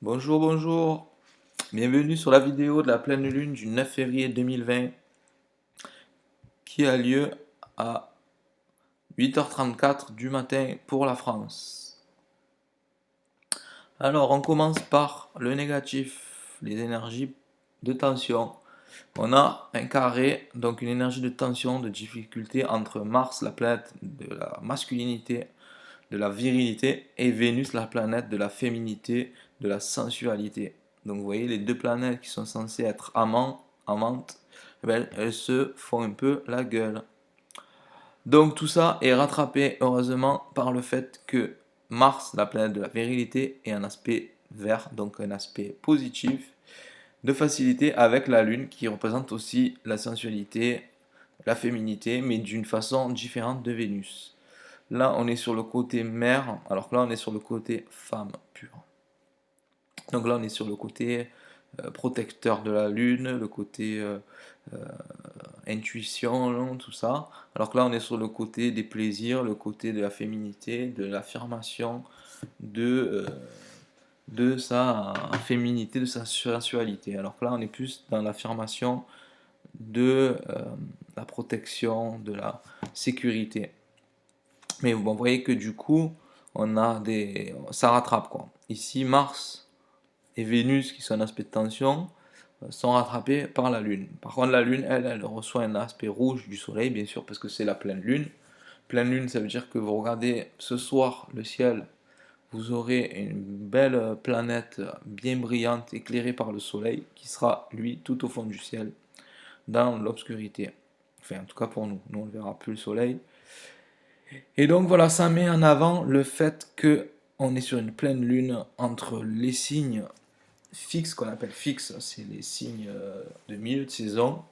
Bonjour, bonjour. Bienvenue sur la vidéo de la pleine lune du 9 février 2020 qui a lieu à 8h34 du matin pour la France. Alors, on commence par le négatif, les énergies de tension. On a un carré, donc une énergie de tension, de difficulté entre Mars, la planète de la masculinité, de la virilité, et Vénus, la planète de la féminité, de la sensualité. Donc vous voyez, les deux planètes qui sont censées être amants, amantes, elles se font un peu la gueule. Donc tout ça est rattrapé heureusement par le fait que Mars, la planète de la virilité, est un aspect vert, donc un aspect positif, de facilité avec la Lune qui représente aussi la sensualité, la féminité, mais d'une façon différente de Vénus. Là, on est sur le côté mère, alors que là, on est sur le côté femme pure. Donc là, on est sur le côté protecteur de la lune, le côté euh, intuition, tout ça. Alors que là, on est sur le côté des plaisirs, le côté de la féminité, de l'affirmation de sa féminité, de sa sensualité. Alors que là, on est plus dans l'affirmation de la protection, de la sécurité. Mais bon, vous voyez que du coup, ça rattrape quoi. Ici, Mars et Vénus, qui sont un aspect de tension, sont rattrapés par la Lune. Par contre, la Lune, elle reçoit un aspect rouge du Soleil, bien sûr, parce que c'est la pleine Lune. Pleine Lune, ça veut dire que vous regardez ce soir le ciel, vous aurez une belle planète bien brillante, éclairée par le Soleil, qui sera, lui, tout au fond du ciel, dans l'obscurité. Enfin, en tout cas pour nous. Nous, on ne verra plus le Soleil. Et donc voilà, ça met en avant le fait que on est sur une pleine lune entre les signes fixes, qu'on appelle fixes, c'est les signes de milieu de saison,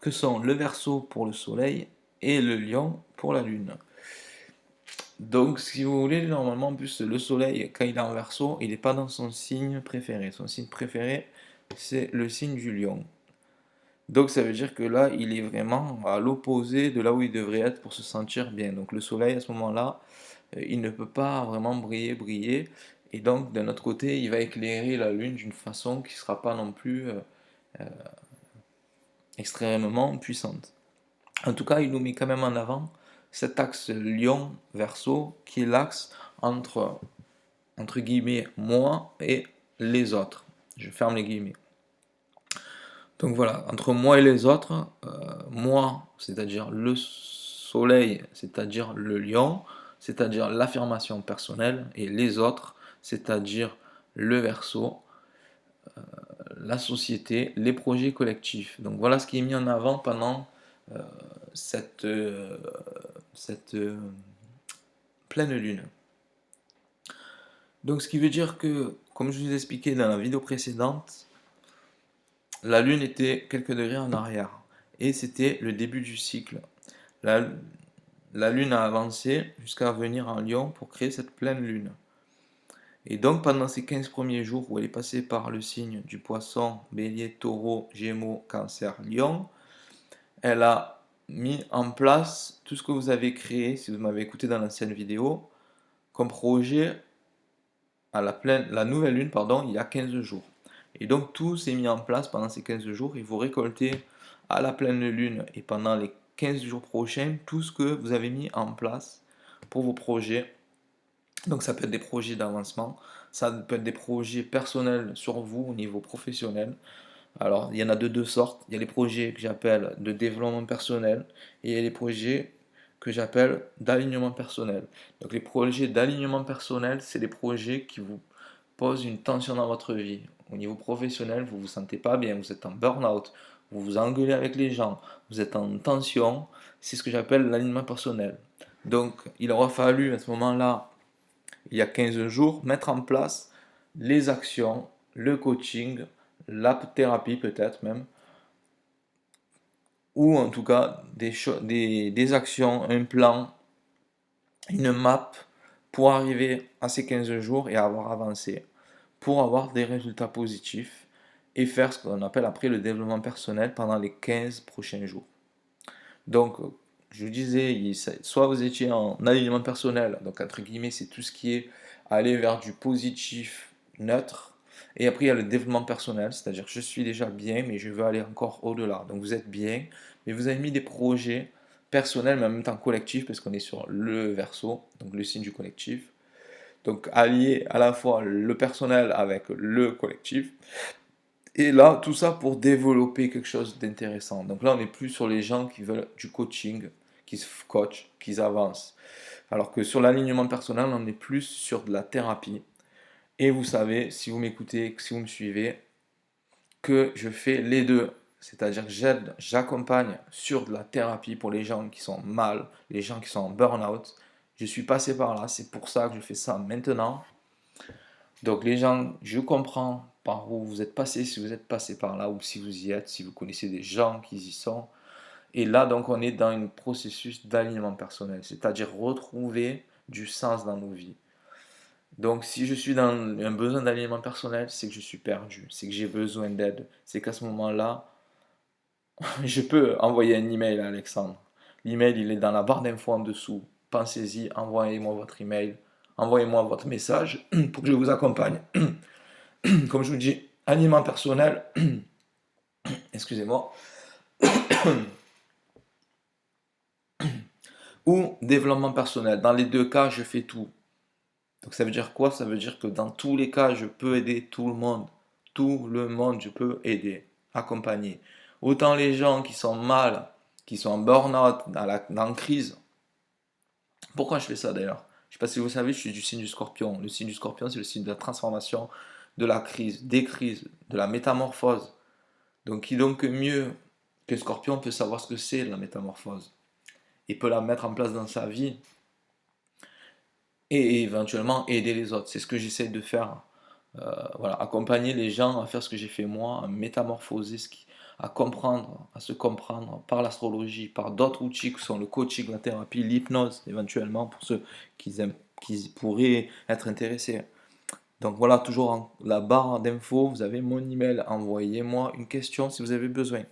que sont le Verseau pour le Soleil et le Lion pour la Lune. Donc si vous voulez, normalement en plus le Soleil, quand il est en Verseau, il n'est pas dans son signe préféré. Son signe préféré, c'est le signe du Lion. Donc ça veut dire que là, il est vraiment à l'opposé de là où il devrait être pour se sentir bien. Donc le Soleil à ce moment-là, il ne peut pas vraiment briller. Et donc, d'un autre côté, il va éclairer la Lune d'une façon qui ne sera pas non plus extrêmement puissante. En tout cas, il nous met quand même en avant cet axe Lion-Verseau, qui est l'axe entre guillemets, moi et les autres. Je ferme les guillemets. Donc voilà, entre moi et les autres, moi, c'est-à-dire le soleil, c'est-à-dire le lion, c'est-à-dire l'affirmation personnelle, et les autres, c'est-à-dire le verso, la société, les projets collectifs. Donc voilà ce qui est mis en avant pendant euh, cette, euh, cette pleine lune. Donc ce qui veut dire que, comme je vous ai expliqué dans la vidéo précédente, la lune était quelques degrés en arrière, et c'était le début du cycle. La, la lune a avancé jusqu'à venir en Lion pour créer cette pleine lune. Et donc pendant ces 15 premiers jours où elle est passée par le signe du poisson, bélier, taureau, gémeaux, cancer, lion, elle a mis en place tout ce que vous avez créé, si vous m'avez écouté dans l'ancienne vidéo, comme projet à la nouvelle lune, pardon, il y a 15 jours. Et donc tout s'est mis en place pendant ces 15 jours et vous récoltez à la pleine lune et pendant les 15 jours prochains tout ce que vous avez mis en place pour vos projets. Donc ça peut être des projets d'avancement, ça peut être des projets personnels sur vous au niveau professionnel. Alors il y en a de deux sortes. Il y a les projets que j'appelle de développement personnel et il y a les projets que j'appelle d'alignement personnel. Donc les projets d'alignement personnel, c'est des projets qui vous posent une tension dans votre vie. Au niveau professionnel, vous ne vous sentez pas bien, vous êtes en burn-out, vous vous engueulez avec les gens, vous êtes en tension, c'est ce que j'appelle l'alignement personnel. Donc il aura fallu à ce moment-là, il y a 15 jours, mettre en place les actions, le coaching, la thérapie peut-être même, ou en tout cas des actions, un plan, une map pour arriver à ces 15 jours et avoir avancé, pour avoir des résultats positifs et faire ce qu'on appelle après le développement personnel pendant les 15 prochains jours. Donc, je vous disais, soit vous étiez en alignement personnel, donc entre guillemets, c'est tout ce qui est aller vers du positif neutre. Et après, il y a le développement personnel, c'est-à-dire que je suis déjà bien, mais je veux aller encore au-delà. Donc vous êtes bien, mais vous avez mis des projets personnels, mais en même temps collectifs, parce qu'on est sur le verso, donc le signe du collectif. Donc allier à la fois le personnel avec le collectif. Et là, tout ça pour développer quelque chose d'intéressant. Donc là, on n'est plus sur les gens qui veulent du coaching, qui se coachent, qui avancent. Alors que sur l'alignement personnel, on est plus sur de la thérapie. Et vous savez, si vous m'écoutez, si vous me suivez, que je fais les deux. C'est-à-dire que j'aide, j'accompagne sur de la thérapie pour les gens qui sont mal, les gens qui sont en burn-out. Je suis passé par là, c'est pour ça que je fais ça maintenant. Donc les gens, je comprends par où vous êtes passé, si vous êtes passé par là ou si vous y êtes, si vous connaissez des gens qui y sont. Et là, donc, on est dans un processus d'alignement personnel, c'est-à-dire retrouver du sens dans nos vies. Donc, si je suis dans un besoin d'alignement personnel, c'est que je suis perdu, c'est que j'ai besoin d'aide. C'est qu'à ce moment-là, je peux envoyer un email à Alexandre. L'email, il est dans la barre d'infos en dessous. Pensez-y, envoyez-moi votre email, envoyez-moi votre message pour que je vous accompagne. Comme je vous dis, alignement personnel, excusez-moi, ou développement personnel. Dans les deux cas, je fais tout. Donc ça veut dire quoi? Ça veut dire que dans tous les cas, je peux aider tout le monde. Tout le monde, je peux aider, accompagner. Autant les gens qui sont mal, qui sont en burn-out, dans la crise. Pourquoi je fais ça d'ailleurs? Je ne sais pas si vous savez, je suis du signe du scorpion. Le signe du scorpion, c'est le signe de la transformation, de la crise, des crises, de la métamorphose. Donc qui donc mieux que Scorpion peut savoir ce que c'est la métamorphose et peut la mettre en place dans sa vie et éventuellement aider les autres. C'est ce que j'essaie de faire. Voilà, accompagner les gens à faire ce que j'ai fait moi, à métamorphoser, à comprendre, à se comprendre par l'astrologie, par d'autres outils que sont le coaching, la thérapie, l'hypnose, éventuellement pour ceux qui pourraient être intéressés. Donc voilà, toujours en la barre d'infos, vous avez mon email, envoyez-moi une question si vous avez besoin.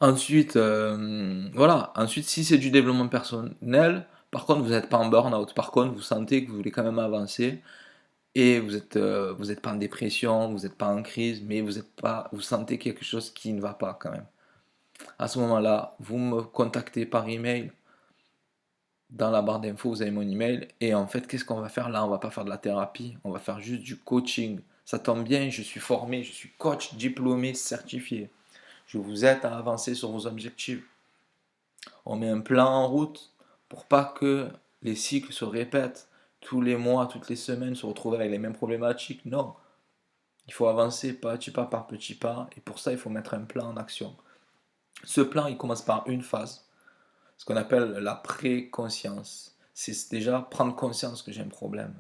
Ensuite, voilà. Ensuite, si c'est du développement personnel, par contre, vous n'êtes pas en burn-out. Par contre, vous sentez que vous voulez quand même avancer et vous êtes pas en dépression, vous n'êtes pas en crise, mais vous êtes pas, vous sentez quelque chose qui ne va pas quand même. À ce moment-là, vous me contactez par email. Dans la barre d'infos, vous avez mon email. Et en fait, qu'est-ce qu'on va faire là? On va pas faire de la thérapie, on va faire juste du coaching. Ça tombe bien, je suis formé, je suis coach diplômé, certifié. Je vous aide à avancer sur vos objectifs. On met un plan en route pour pas que les cycles se répètent tous les mois, toutes les semaines, se retrouver avec les mêmes problématiques. Non, il faut avancer petit pas par petit pas et pour ça il faut mettre un plan en action. Ce plan il commence par une phase, ce qu'on appelle la pré-conscience. C'est déjà prendre conscience que j'ai un problème.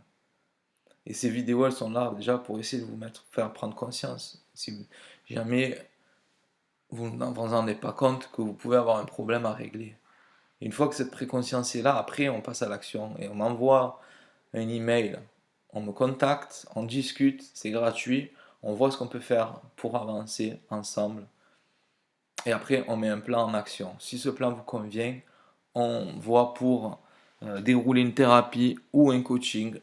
Et ces vidéos elles sont là déjà pour essayer de faire prendre conscience. Si jamais vous n'en vous rendez pas compte que vous pouvez avoir un problème à régler. Une fois que cette préconscience est là, après on passe à l'action et on m'envoie un email, on me contacte, on discute, c'est gratuit, on voit ce qu'on peut faire pour avancer ensemble et après on met un plan en action. Si ce plan vous convient, on voit pour dérouler une thérapie ou un coaching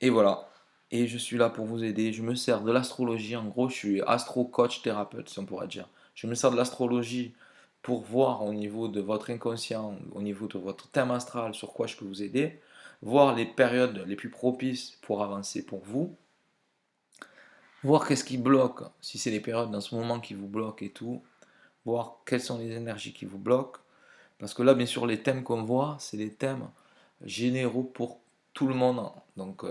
et voilà. Et je suis là pour vous aider. Je me sers de l'astrologie. En gros, je suis astro-coach thérapeute, si on pourrait dire. Je me sers de l'astrologie pour voir au niveau de votre inconscient, au niveau de votre thème astral, sur quoi je peux vous aider. Voir les périodes les plus propices pour avancer pour vous. Voir qu'est-ce qui bloque, si c'est les périodes dans ce moment qui vous bloquent et tout. Voir quelles sont les énergies qui vous bloquent. Parce que là, bien sûr, les thèmes qu'on voit, c'est des thèmes généraux pour tout le monde, donc,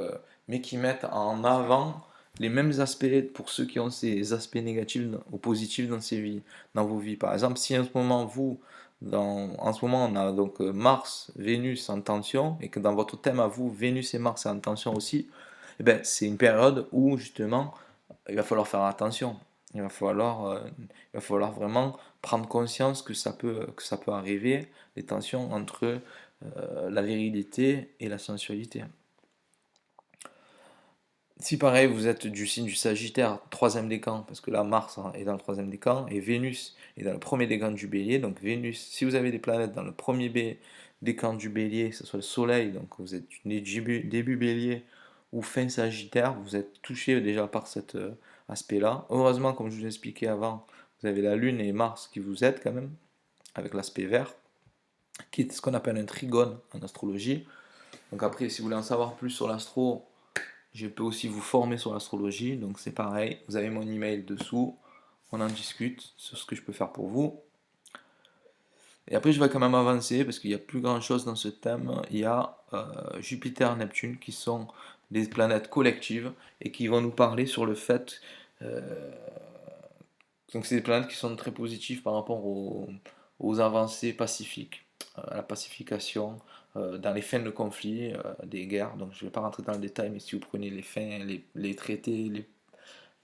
mais qui mettent en avant les mêmes aspects pour ceux qui ont ces aspects négatifs ou positifs dans, dans vos vies. Par exemple, si en ce moment, en ce moment, on a donc Mars, Vénus en tension, et que dans votre thème à vous, Vénus et Mars sont en tension aussi, eh ben, c'est une période où justement, il va falloir faire attention. Il va falloir vraiment prendre conscience que que ça peut arriver, les tensions entre la virilité et la sensualité. Si pareil, vous êtes du signe du Sagittaire, troisième décan, parce que là, Mars est dans le troisième décan, et Vénus est dans le premier décan du Bélier. Donc Vénus, si vous avez des planètes dans le premier décan du Bélier, que ce soit le Soleil, donc vous êtes début Bélier, ou fin Sagittaire, vous êtes touché déjà par cet aspect-là. Heureusement, comme je vous ai expliqué avant, vous avez la Lune et Mars qui vous aident quand même, avec l'aspect vert, qui est ce qu'on appelle un trigone en astrologie. Donc après, si vous voulez en savoir plus sur l'astro, je peux aussi vous former sur l'astrologie, donc c'est pareil, vous avez mon email dessous, on en discute sur ce que je peux faire pour vous. Et après, je vais quand même avancer parce qu'il n'y a plus grand chose dans ce thème. Il y a Jupiter, Neptune qui sont des planètes collectives et qui vont nous parler sur le fait. euh, donc, c'est des planètes qui sont très positives par rapport aux avancées pacifiques, à la pacification, dans les fins de conflits, des guerres. Donc, je ne vais pas rentrer dans le détail, mais si vous prenez les fins, les traités,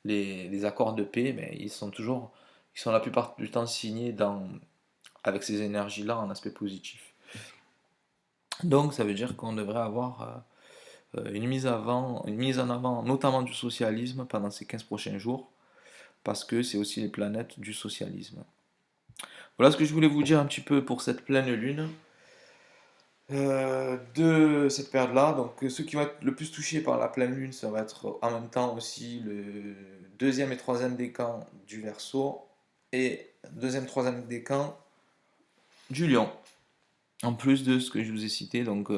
les accords de paix, mais ils sont la plupart du temps signés avec ces énergies-là en aspect positif. Donc ça veut dire qu'on devrait avoir une mise en avant notamment du socialisme pendant ces 15 prochains jours, parce que c'est aussi les planètes du socialisme. Voilà ce que je voulais vous dire un petit peu pour cette pleine lune de cette période-là. Donc ceux qui vont être le plus touchés par la pleine lune, ça va être en même temps aussi le deuxième et troisième décan du Verseau et deuxième, troisième décan du Lion. En plus de ce que je vous ai cité, donc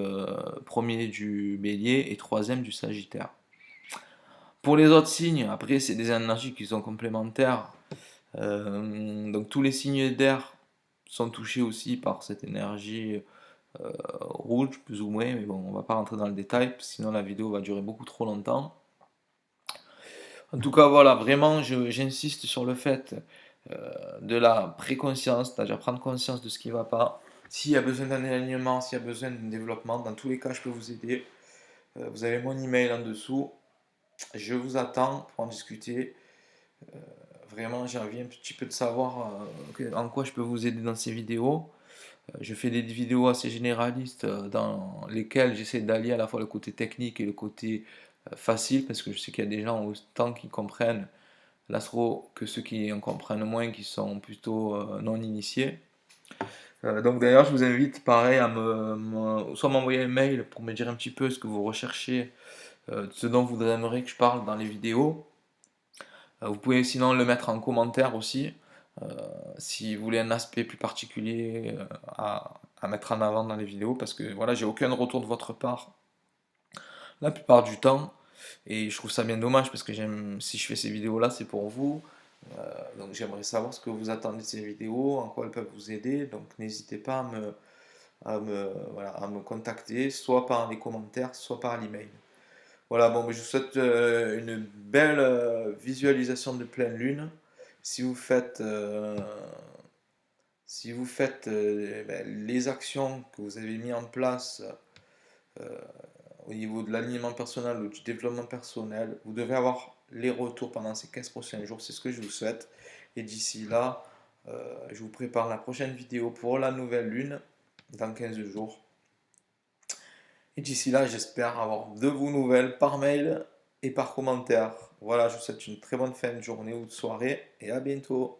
premier du Bélier et troisième du Sagittaire. Pour les autres signes, après, c'est des énergies qui sont complémentaires. Donc tous les signes d'air sont touchés aussi par cette énergie rouge, plus ou moins, mais bon, on va pas rentrer dans le détail, sinon la vidéo va durer beaucoup trop longtemps. En tout cas, voilà, vraiment, j'insiste sur le fait de la préconscience, c'est-à-dire prendre conscience de ce qui ne va pas. S'il y a besoin d'un alignement, s'il y a besoin d'un développement, dans tous les cas, je peux vous aider. Vous avez mon email en dessous. Je vous attends pour en discuter. Vraiment, j'ai envie un petit peu de savoir en quoi je peux vous aider dans ces vidéos. Je fais des vidéos assez généralistes dans lesquelles j'essaie d'allier à la fois le côté technique et le côté facile, parce que je sais qu'il y a des gens autant qui comprennent l'astro que ceux qui en comprennent moins, qui sont plutôt non initiés. Donc d'ailleurs, je vous invite pareil à soit m'envoyer un mail pour me dire un petit peu ce que vous recherchez, ce dont vous aimeriez que je parle dans les vidéos. Vous pouvez sinon le mettre en commentaire aussi, euh, si vous voulez un aspect plus particulier à mettre en avant dans les vidéos, parce que voilà, j'ai aucun retour de votre part la plupart du temps, et je trouve ça bien dommage parce que si je fais ces vidéos-là, c'est pour vous. Donc j'aimerais savoir ce que vous attendez de ces vidéos, en quoi elles peuvent vous aider. Donc n'hésitez pas voilà, à me contacter, soit par les commentaires, soit par l'email. Voilà, bon, mais je vous souhaite une belle visualisation de pleine lune. Si vous faites, les actions que vous avez mis en place au niveau de l'alignement personnel ou du développement personnel, vous devez avoir les retours pendant ces 15 prochains jours. C'est ce que je vous souhaite. Et d'ici là, je vous prépare la prochaine vidéo pour la nouvelle lune dans 15 jours. Et d'ici là, j'espère avoir de vos nouvelles par mail et par commentaire. Voilà, je vous souhaite une très bonne fin de journée ou de soirée et à bientôt.